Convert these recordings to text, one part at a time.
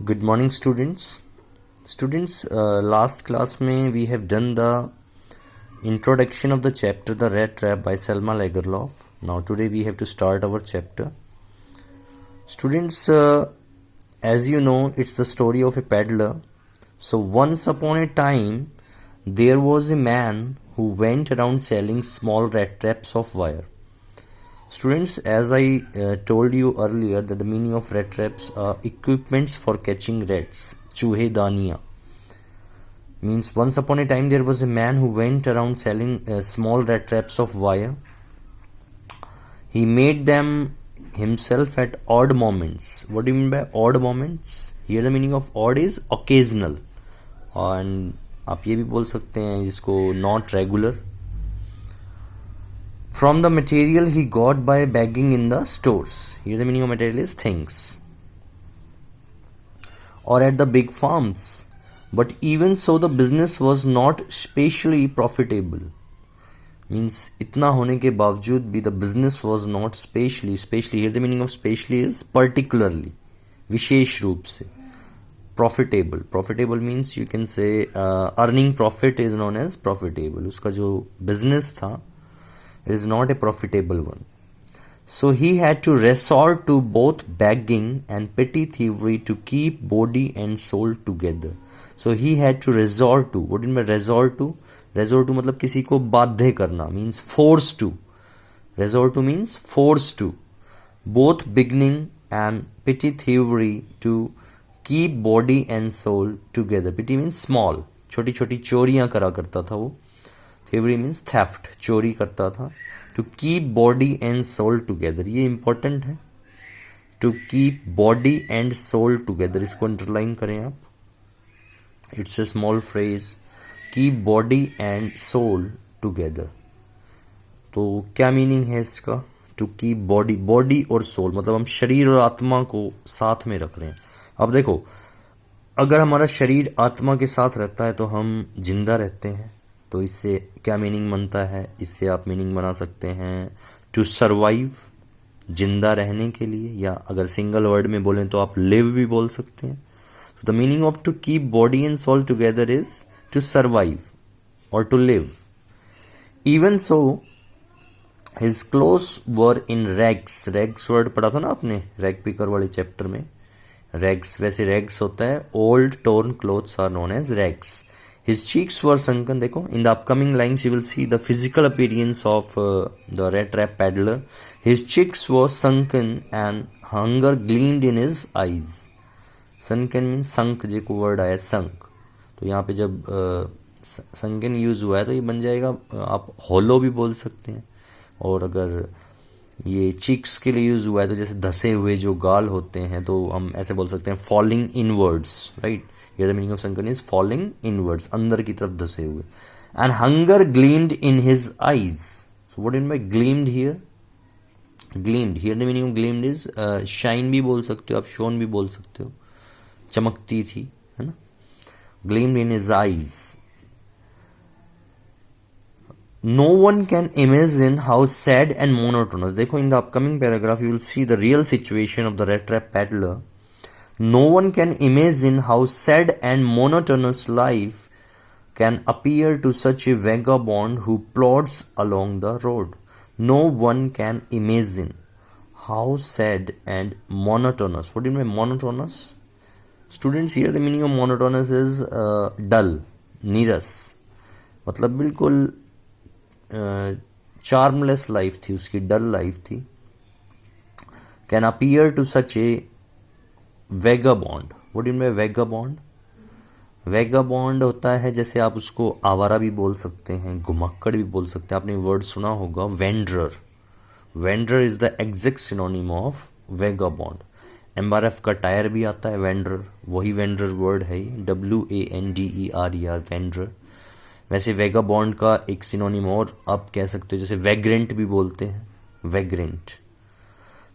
Good morning, students. Last class में we have done the introduction of the chapter The Rattrap by Selma Lagerlof. Now today we have to start our chapter. Students, as you know, it's the story of a peddler. So once upon a time, there was a man who went around selling small rat traps of wire. Students, as I told you earlier that the meaning of rat traps are equipments for catching rats, chuhe daniya. Means once upon a time there was a man who went around selling small rat traps of wire. He made them himself at odd moments. What do you mean by odd moments? Here the meaning of odd is occasional. And आप ये भी बोल सकते हैं जिसको not regular. From the material he got by begging in the stores. Here the meaning of material is things. Or at the big farms. But even so the business was not spatially profitable. Means इतना होने के बावजूद भी the business was not spatially. Here the meaning of spatially is particularly. विशेष रूप से. Profitable means you can say earning profit is known as profitable. उसका जो business था, it is not a profitable one. So he had to resort to both begging and petty thievery to keep body and soul together. So he had to resort to. What do you mean by resort to? Resort to मतलब किसी को बाध्य करना, means force to. Resort to means force to. Both beginning and petty thievery to keep body and soul together. Petty means small. छोटी छोटी चोरियां करा करता था वो. Thievery means theft. चोरी करता था. To keep body and soul together. ये important है. To keep body and soul together. इसको underline करें आप. It's a small phrase. Keep body and soul together. तो क्या मीनिंग है इसका? To keep body और soul मतलब हम शरीर और आत्मा को साथ में रख रहे हैं. अब देखो, अगर हमारा शरीर आत्मा के साथ रहता है तो हम जिंदा रहते हैं. तो इससे क्या मीनिंग बनता है? इससे आप मीनिंग बना सकते हैं टू सर्वाइव, जिंदा रहने के लिए, या अगर सिंगल वर्ड में बोलें तो आप लिव भी बोल सकते हैं. So the meaning of to keep body and soul together is to survive or to live. Even so, his clothes were in rags. Rags word पढ़ा था ना आपने रैग पिकर वाले चैप्टर में. Rags, वैसे rags होता है old torn clothes are known as rags. His cheeks were sunken. देखो, in the upcoming lines you will see the physical appearance of the Rattrap peddler. His cheeks were sunken and hunger gleamed in his eyes. Sunken means sunk, जो word आया sunk. तो यहाँ पे जब sunken use हुआ है तो ये बन जाएगा, आप hollow भी बोल सकते हैं. और अगर ये cheeks के लिए यूज हुआ है तो जैसे धसे हुए जो गाल होते हैं तो हम ऐसे बोल सकते हैं falling inwards, right? Here the meaning of sunken is falling inwards, अंदर की तरफ धसे हुए. And hunger gleamed in his eyes. So what do you mean by gleamed here? Gleamed. Here the meaning of gleamed is shine भी बोल सकते हो आप, shone भी बोल सकते हो. चमकती थी, है ना? Gleamed in his eyes. No one can imagine how sad and monotonous. देखो, in the upcoming paragraph you will see the real situation of the Rattrap peddler. No one can imagine how sad and monotonous life can appear to such a vagabond who plods along the road. No one can imagine how sad and monotonous. What do you mean monotonous? Students, here the meaning of monotonous is dull, नीरस. मतलब बिल्कुल charmless life थी उसकी, dull life थी. Can appear to such a vagabond. What do you mean by vagabond? Vagabond होता है, जैसे आप उसको आवारा भी बोल सकते हैं, घुमक्कड़ भी बोल सकते हैं. आपने वर्ड सुना होगा wanderer. Wanderer is the exact synonym of vagabond. MRF का टायर भी आता है वेंडरर, वही वेंडरर वर्ड है, WANDERER, वेंडरर. वैसे वैगाबॉन्ड का एक सिनोनिम और आप कह सकते हो, जैसे वैग्रेंट भी बोलते हैं, वैग्रेंट.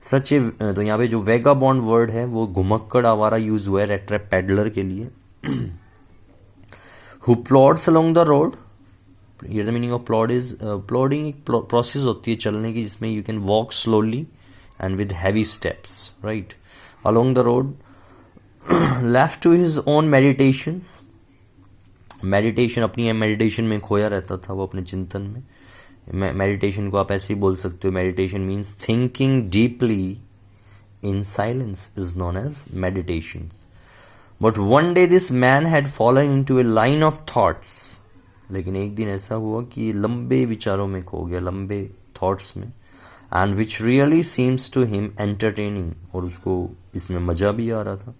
सच ए, तो यहाँ पे जो वैगाबॉन्ड वर्ड है वो घुमक्कड़ आवारा यूज हुआ है रैट्रैप पैडलर के लिए. Who plods along the road. Here the meaning of plod is, plodding एक प्रोसेस होती है चलने की जिसमें you can walk slowly and with heavy steps, right? Along the road left to his own meditations, meditation अपनी meditation में खोया रहता था वो, अपने चिंतन में। मेडिटेशन को आप ऐसे ही बोल सकते हो, meditation means thinking deeply in silence is known as meditation. But one day this man had fallen into a line of thoughts, लेकिन एक दिन ऐसा हुआ कि लंबे विचारों में खो गया, लंबे थॉट्स में, and which really seems to him entertaining, और उसको इसमें मजा भी आ रहा था।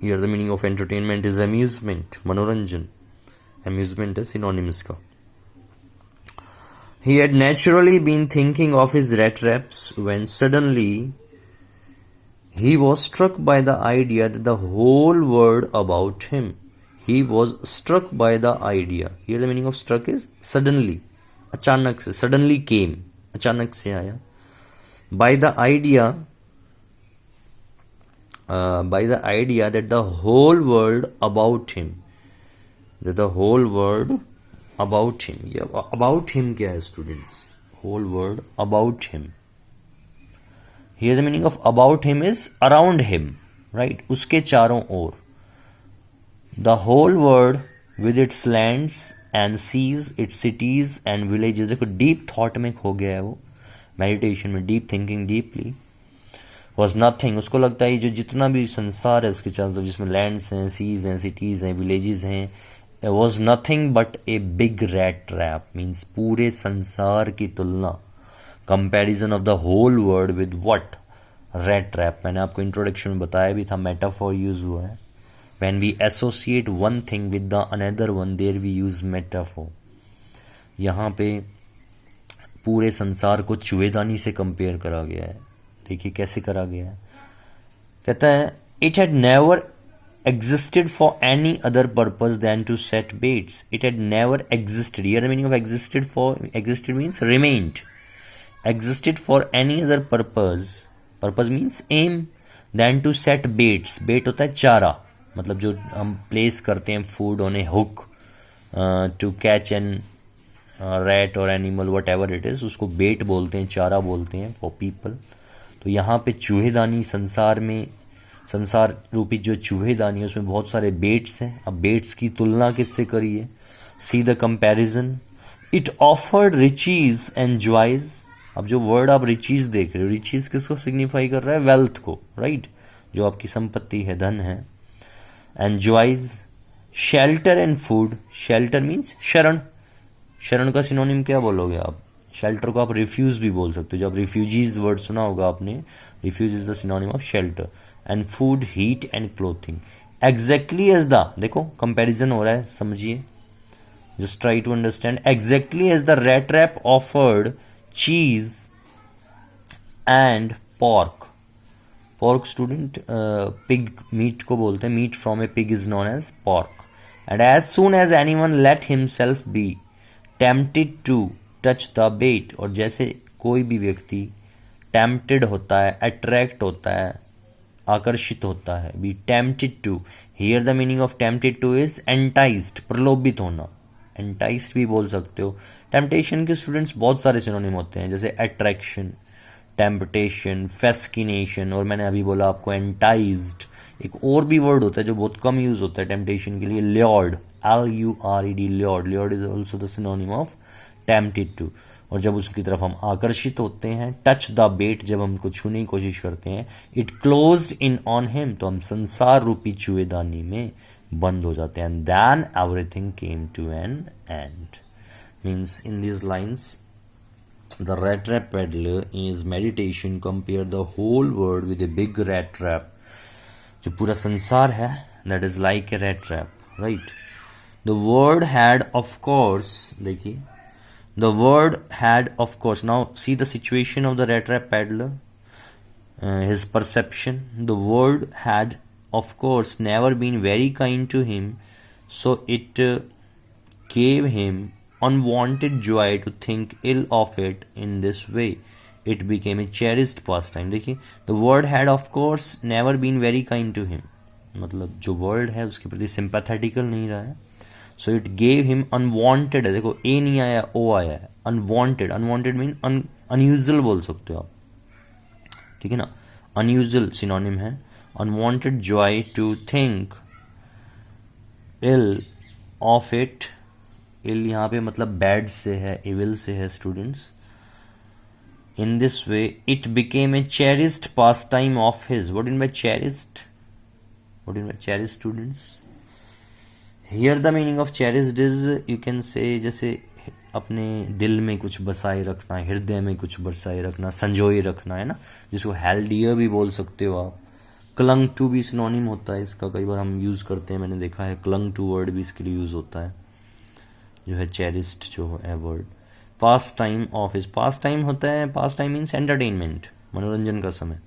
Here the meaning of entertainment is amusement, मनोरंजन। Amusement है synonym इसका। He had naturally been thinking of his Rattraps when suddenly he was struck by the idea that the whole world about him. He was struck by the idea. Here the meaning of struck is suddenly, अचानक से, suddenly came, अचानक से आया। By the idea that the whole world about him, that the whole world about him, about him क्या है students? Whole world about him. Here the meaning of about him is around him, right? उसके चारों ओर। The whole world with its lands and seas, its cities and villages। देखो deep thought में खो गया है वो, meditation में, deep thinking deeply। Was nothing, उसको लगता है जो जितना भी संसार है उसके चारों तरफ, जिसमें लैंड्स हैं, सीज हैं, सिटीज हैं, विलेजेस हैं, was nothing but a big rat trap. Means पूरे संसार की तुलना, comparison of the whole world with what? Rat trap. मैंने आपको इंट्रोडक्शन में बताया भी था, मेटाफॉर यूज हुआ है। When we associate one thing with the another one, there we use metaphor. यहाँ पे पूरे संसार को चूहेदानी से कंपेयर करा गया है। देखिए कैसे करा गया है। कहता है it had never existed for any other purpose than to set baits. It had never existed, here the meaning of existed, for existed means remained, existed for any other purpose, purpose means aim, than to set baits. Bait होता है चारा, मतलब जो हम place करते हैं food on a hook to catch an rat or animal, whatever it is, उसको bait बोलते हैं, चारा बोलते हैं फॉर पीपल। तो यहाँ पे चूहेदानी, संसार में, संसार रूपी जो चूहेदानी है उसमें बहुत सारे बेट्स हैं। अब बेट्स की तुलना किससे करी है? See the comparison. It offered reaches and joys. अब जो वर्ड आप रिचीज देख रहे हो, रिचीज किसको सिग्निफाई कर रहा है? वेल्थ को, राइट? जो आपकी संपत्ति है, धन है। And joys, shelter and food. Shelter means शरण। शरण का सिनोनिम क्या बोलोगे आप? शेल्टर को आप रिफ्यूज भी बोल सकते हो। जब रिफ्यूजीज वर्ड सुना होगा आपने, refuge is the synonym of shelter. And food, heat and clothing. Exactly as the, देखो कंपैरिजन हो रहा है, समझिए, just try to understand. Exactly as the rat trap offered cheese and pork. Pork student pig meat को बोलते हैं, meat from a pig is known as pork. And as soon as anyone let himself be tempted to touch the bait. और जैसे कोई भी व्यक्ति tempted होता है, अट्रैक्ट होता है, आकर्षित होता है, be tempted to. Here the meaning of tempted to is enticed, प्रलोभित होना। एंटाइज्ड भी बोल सकते हो। टेम्पटेशन के स्टूडेंट्स बहुत सारे सिनोनिम होते हैं, जैसे अट्रैक्शन, टेम्पटेशन, फैस्किनेशन, और मैंने अभी बोला आपको एंटाइज्ड। एक और भी वर्ड होता है जो बहुत कम यूज होता है टेम्पटेशन के लिए, lured, LURED, lured. Lured is also the synonym of tempted too. और जब उसकी तरफ हम आकर्षित होते हैं, टच द बेट, जब हम कुछ छूने की कोशिश करते हैं, it closed in on him, तो हम संसार रूपी चूहेदानी में बंद हो जाते हैं। And then everything came to an end. Means in these lines the rat trap peddler in his meditation compared the whole world with a big rat trap। जो पूरा संसार है, that is like a rat trap, right? The word had of course, देखिए, the word had of course, now see the situation of the rat trap peddler, his perception. The world had of course never been very kind to him, so it gave him unwanted joy to think ill of it in this way. It became a cherished pastime। देखिए, the world had of course never been very kind to him, मतलब जो world है उसके प्रति सिंपैथेटिकल नहीं रहा है। So it gave him unwanted है, देखो ए नहीं आया, ओ आया है, अनवांटेड। अनवांटेड मीन अनयूजुअल बोल सकते हो आप, ठीक है ना? अनयूजुअल सिनोनिम है। unwanted joy to think ill of it. ill यहाँ पे मतलब bad से है, evil से है students. In this way it became a cherished pastime of his. What do you mean by cherished? What do you mean by cherished, students? Here the meaning of cherished is, you can say, जैसे अपने दिल में कुछ बसाए रखना, हृदय में कुछ बसाए रखना, संजोए रखना, है ना, जिसको हेल्ड डियर भी बोल सकते हो आप. क्लंग टू भी सिनोनिम होता है इसका, कई बार हम यूज़ करते हैं, मैंने देखा है. क्लंग टू वर्ड भी इसके लिए यूज़ होता है, जो है चेरिस्ड जो है word. Pastime of his, pastime होता है, पास टाइम मीन्स एंटरटेनमेंट, मनोरंजन का समय.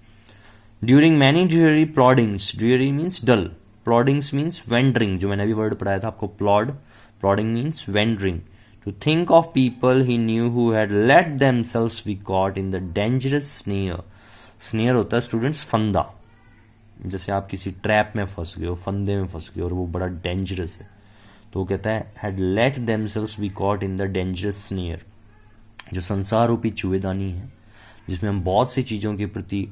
During many dreary ploddings, dreary means dull, ploddings means wandering, जो मैंने अभी वर्ड पढ़ाया था आपको, plodding means wandering. To think of people he knew who had let themselves be caught in the dangerous snare. Snare होता है students फंदा, जैसे आप किसी ट्रैप में फंस गए हो, फंदे में फंस गए और वो बड़ा डेंजरस है, तो वो कहता है had let themselves be caught in the dangerous snare, जो संसार रूपी चूहेदानी है, जिसमें हम बहुत सी चीज़ों के प्रति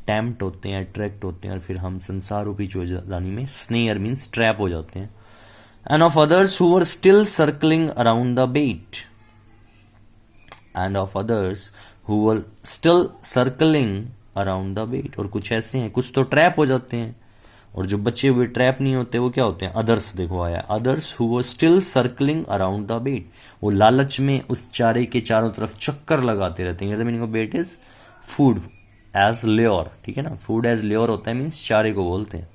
टेम्प्ट होते हैं, अट्रैक्ट होते हैं, और फिर हम संसार रूपी चूहेदानी में, स्नेयर मीन्स ट्रैप, हो जाते हैं. And of others who were still circling around the bait. And of others who were still circling around the bait. और कुछ ऐसे हैं, कुछ तो ट्रैप हो जाते हैं, और जो बचे हुए ट्रैप नहीं होते वो क्या होते हैं, अदर्स. देखो आया others who were still circling around the bait. वो लालच में उस चारे के चारों तरफ चक्कर लगाते रहते हैं. The meaning of bait is food as layer, ठीक है ना, फूड एज लेयर होता है, मीन्स चारे को बोलते हैं.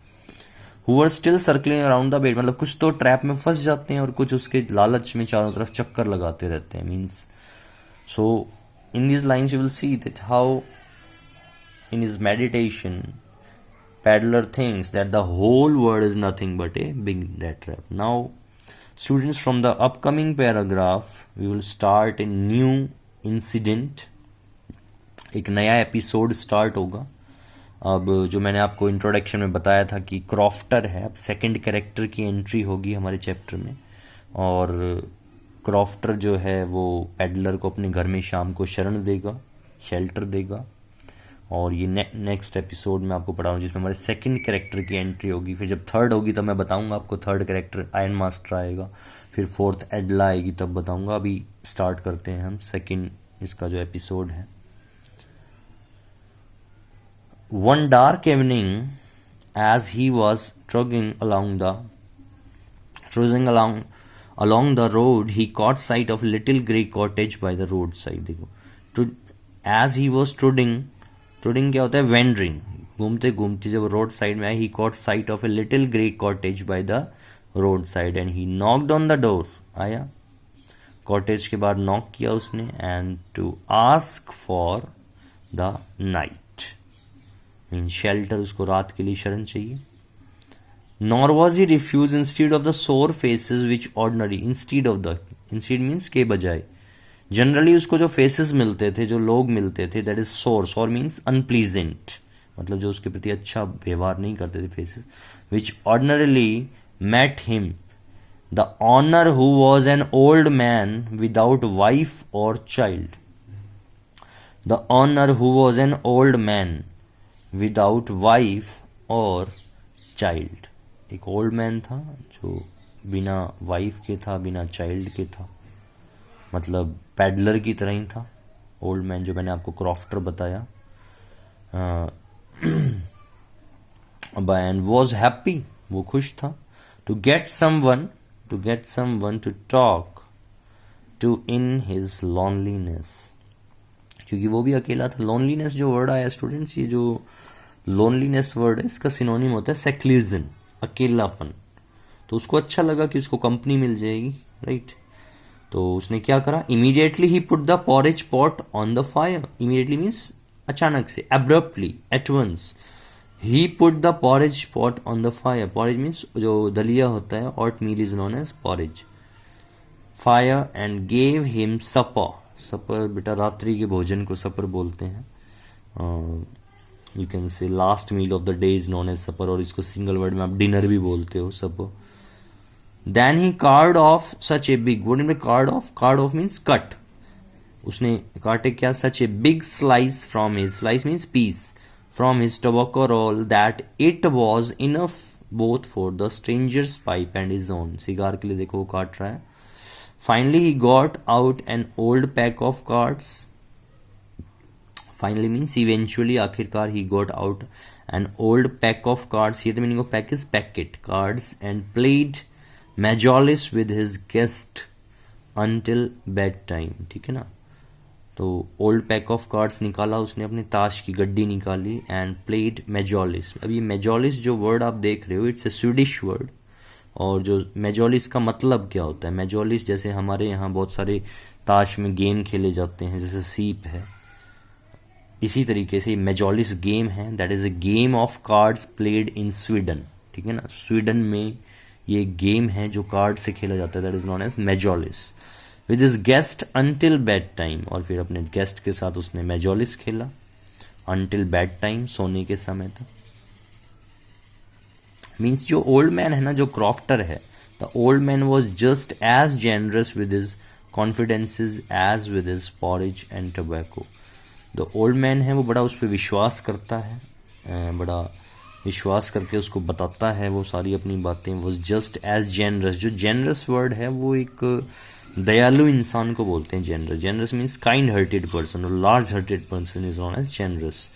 Who were still circling around the bait, मतलब कुछ तो ट्रैप में फंस जाते हैं और कुछ उसके लालच में चारों तरफ चक्कर लगाते रहते हैं, means. So in these lines you will see that how in his meditation Paddler thinks that the whole world is nothing but a big rat trap. Now students, from the upcoming paragraph we will start a new incident, एक नया episode start होगा. अब जो मैंने आपको introduction में बताया था कि क्रॉफ्टर है, अब सेकंड कैरेक्टर की एंट्री होगी हमारे चैप्टर में, और क्रॉफ्टर जो है वो पैडलर को अपने घर में शाम को शरण देगा, शेल्टर देगा. और ये नेक्स्ट एपिसोड में आपको पढ़ाऊँ, जिसमें हमारे सेकंड कैरेक्टर की एंट्री होगी. फिर जब थर्ड होगी तब मैं बताऊंगा आपको, थर्ड कैरेक्टर आयरन मास्टर आएगा, फिर फोर्थ एडला आएगी तब बताऊंगा. अभी स्टार्ट करते हैं हम सेकंड इसका जो एपिसोड है. One dark evening, as he was trudging along the road, he caught sight of a little grey cottage by the roadside. देखो, as he was trudging क्या होता है, wandering, घूमते घूमते जब रोड साइड में आया, he caught sight of a little grey cottage by the roadside and he knocked on the door. आया, कॉटेज के बाद नॉक किया उसने, and to ask for the night. Mean shelter, उसको रात के लिए शरण चाहिए. Nor was he refuse instead of the sour faces which ordinary, instead means के बजाय, जनरली उसको जो फेसेस मिलते थे, जो लोग मिलते थे, that is sour means unpleasant, मतलब जो उसके प्रति अच्छा व्यवहार नहीं करते थे, faces which ordinarily met him, the owner who was an old man without wife or child. The owner who was an old man without wife or child, एक ओल्ड मैन था जो बिना वाइफ के था, बिना चाइल्ड के था, मतलब पैडलर की तरह ही था ओल्ड मैन, जो मैंने आपको क्रॉफ्टर बताया. एंड वॉज हैप्पी, वो खुश था, to get someone to talk to in his loneliness, क्योंकि वो भी अकेला था. लोनलीनेस जो वर्ड आया स्टूडेंट्स, ये जो लोनलीनेस वर्ड है, इसका सिनोनिम होता है सेक्लिजन, अकेलापन. तो उसको अच्छा लगा कि उसको कंपनी मिल जाएगी, राइट. तो उसने क्या करा, immediately he put the porridge pot on the fire. Immediately means अचानक से, abruptly, at once, he put the porridge pot on the fire. Porridge means जो दलिया होता है, oatmeal is known as porridge. Fire and gave him supper. Supper बेटा रात्रि के भोजन को सपर बोलते हैं. You can say last meal of the day is known as supper, और इसको सिंगल वर्ड में आप डिनर भी बोलते हो, supper. Then he carved off such a big, what mean carved off, carved off means cut, उसने काटे क्या, such a big slice from his, slice means piece, from his tobacco roll that it was enough both for the stranger's pipe and his own. Cigar के लिए देखो वो काट रहा है. Finally he got out an old pack of cards. Finally means eventually, आखिरकार he got out an old pack of cards. Here the meaning of pack is packet cards, and played majorless with his guest until bedtime. ठीक है ना. तो old pack of cards निकाला उसने, अपने ताश की गड्डी निकाली, एंड प्लेड मेजोलिस. अब ये मेजोलिस जो वर्ड आप देख रहे हो, इट्स ए स्वीडिश वर्ड. और जो मेजोलिस का मतलब क्या होता है, मेजोलिस जैसे हमारे यहाँ बहुत सारे ताश में गेम खेले जाते हैं, जैसे सीप है, इसी तरीके से मेजोलिस गेम है. That is a game of cards played in Sweden. ठीक है ना. स्वीडन में ये गेम है जो कार्ड से खेला जाता है. That is known as mjolis. With his guest until bedtime. और फिर अपने गेस्ट के साथ उसने मेजोलिस खेला अंटिल बेड टाइम, सोने के समय तक. मीन्स जो ओल्ड मैन है ना, जो क्रॉफ्टर है, the old man was just as generous with his confidences as with his porridge and tobacco. The old man है वो बड़ा उस पर विश्वास करता है, बड़ा विश्वास करके उसको बताता है वो सारी अपनी बातें. Was just as generous. जो जेनरस वर्ड है वो एक दयालु इंसान को बोलते हैं generous. Generous means kind hearted person, और large hearted person is known as generous.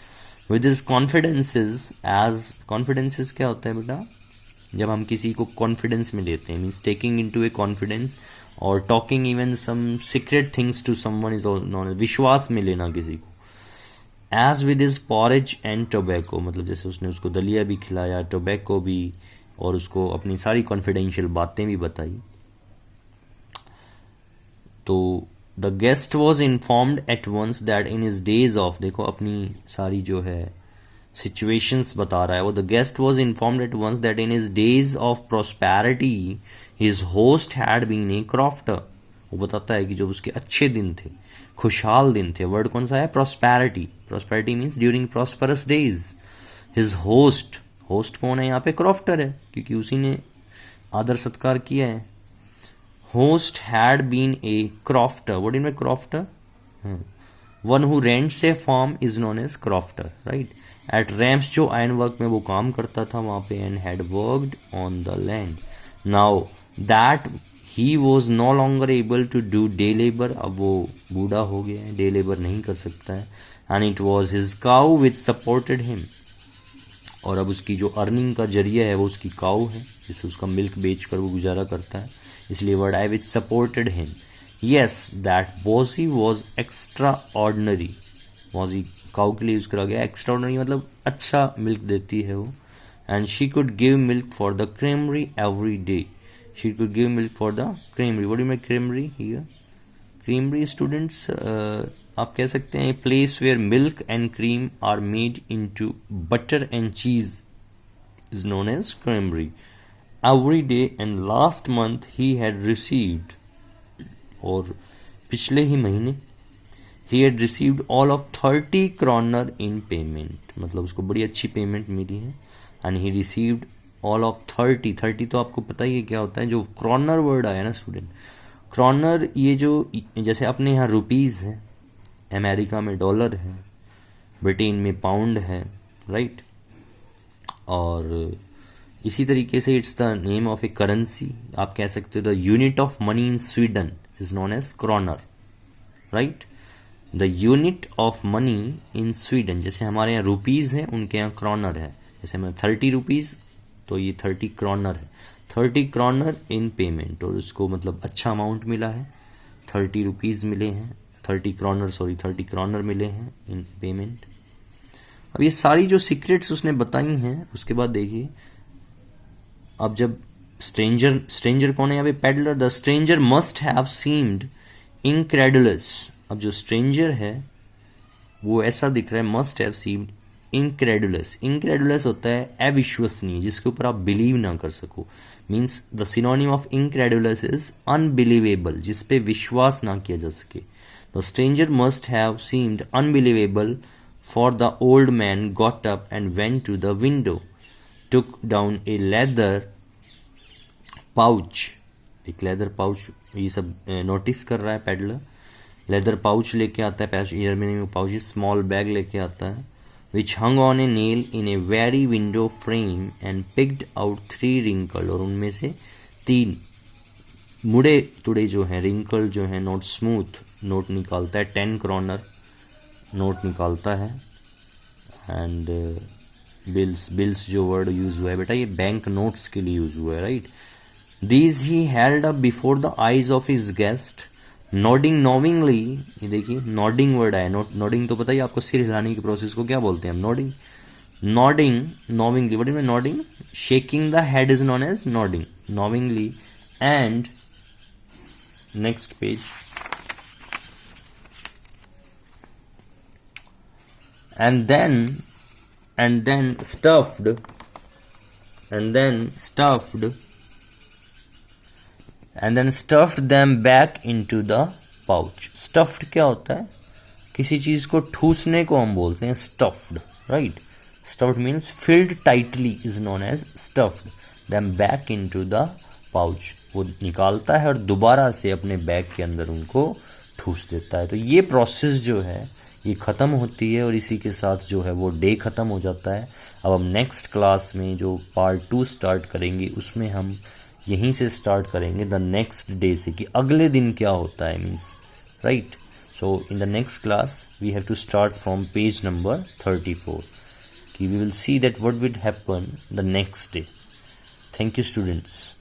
With his confidences as. Confidences क्या होता है बेटा, जब हम किसी को कॉन्फिडेंस में लेते हैं, means taking into a confidence और talking even some secret things to someone is known as. विश्वास में लेना किसी को. As with his porridge and tobacco, मतलब जैसे उसने उसको दलिया भी खिलाया, टोबैको भी, और उसको अपनी सारी कॉन्फिडेंशियल बातें भी बताई. तो the guest was informed at once that in his days of. देखो अपनी सारी जो है सिचुएशंस बता रहा है वो. The guest was informed at once that in his days of prosperity his host had been a crofter. वो बताता है कि जब उसके अच्छे दिन थे, खुशहाल दिन थे. वर्ड कौन सा है, prosperity. Prosperity means during prosperous days. His host. Host कौन है यहाँ पे, क्रॉफ्टर है, क्योंकि उसी ने आदर सत्कार किया है. Host had been a crofter. What do you mean crofter? One who rents a farm is known as crofter, right? At Rams जो iron work में वो काम करता था वहाँ पे, and had worked on the land. Now that he was no longer able to do day labor, अब वो बूढ़ा हो गया है, day labor नहीं कर सकता है. And it was his cow which supported him. और अब उसकी जो अर्निंग का जरिया है वो उसकी काऊ है, जिससे उसका मिल्क बेच कर वो गुजारा करता है. इसलिए word I which supported him. Yes that Bosje was extraordinary. Bosje cow के लिए यूज करा गया. एक्स्ट्रा ऑर्डनरी मतलब अच्छा मिल्क देती है वो. And she could give milk for the creamery every day. She could give milk for the creamery. What do you mean creamery here? Creamery students आप कह सकते हैं place where milk and cream are made into butter and cheese is known as creamery. Every day and last month he had received, और पिछले ही महीने he had received all of 30 kroner in payment. मतलब उसको बड़ी अच्छी payment मिली है. and he received all of 30 तो आपको पता ही है क्या होता है. जो क्रॉनर वर्ड आया ना स्टूडेंट, क्रॉनर ये जो जैसे अपने यहाँ रुपीज़ है, अमेरिका में डॉलर है, ब्रिटेन में पाउंड है, राइट. और इसी तरीके से it's the name of a currency. आप कह सकते हो the unit of money in Sweden is known as kronor, right. The unit of money in Sweden, जैसे हमारे यहाँ रुपीज़ है, उनके यहाँ क्रॉनर है. जैसे मैं 30 रुपीज़, तो ये 30 क्रॉनर है. 30 क्रॉनर इन पेमेंट, और उसको मतलब अच्छा अमाउंट मिला है. 30 रुपीज़ मिले हैं, 30 क्रॉनर मिले हैं इन पेमेंट. अब ये सारी जो सीक्रेट्स उसने बताई हैं, उसके बाद देखिए अब जब स्ट्रेंजर कौन है यहाँ पे, peddler. The stranger must have seemed incredulous. अब जो स्ट्रेंजर है वो ऐसा दिख रहा है, must have seemed incredulous. Incredulous होता है अविश्वसनीय, जिसके ऊपर आप बिलीव ना कर सको. Means the synonym of incredulous is unbelievable, जिस पे विश्वास ना किया जा सके. The stranger must have seemed unbelievable for the old man got up and went to the window, took down a leather pouch. एक लेदर पाउच, ये सब नोटिस कर रहा है पेडलर. लेदर पाउच लेके आता है, पैसेंजर में पाउच, स्मॉल बैग लेके आता है. which hung on a nail in a very window frame and picked out 3 wrinkles, और उनमें से 3 मुड़े तुड़े जो हैं, रिंकल जो है, नोट स्मूथ नोट निकालता है, 10 क्रॉनर नोट निकालता है। एंड बिल्स जो वर्ड यूज हुआ है बेटा ये बैंक नोट्स के लिए यूज हुआ है, right. These he held up before the eyes of his guest nodding knowingly, ये देखिए नॉडिंग वर्ड आया, नॉडिंग तो पता ही आपको, सिर हिलाने की प्रोसेस को क्या बोलते हैं हम, nodding. Nodding knowingly, what is nodding, shaking the head is known as nodding, knowingly. And next page, and then stuffed them back into the pouch। stuffed क्या होता है, किसी चीज को ठूसने को हम बोलते हैं stuffed, right। stuffed means filled tightly is known as stuffed them back into the pouch। वो निकालता है और दोबारा से अपने बैग के अंदर उनको ठूस देता है। तो ये प्रोसेस जो है ये ख़त्म होती है और इसी के साथ जो है वो डे ख़त्म हो जाता है। अब हम नेक्स्ट क्लास में जो पार्ट 2 स्टार्ट करेंगे उसमें हम यहीं से स्टार्ट करेंगे द नेक्स्ट डे से, कि अगले दिन क्या होता है, means, right. So in the next class we have to start from page number 34, कि we will see that what will happen the next day. Thank you students.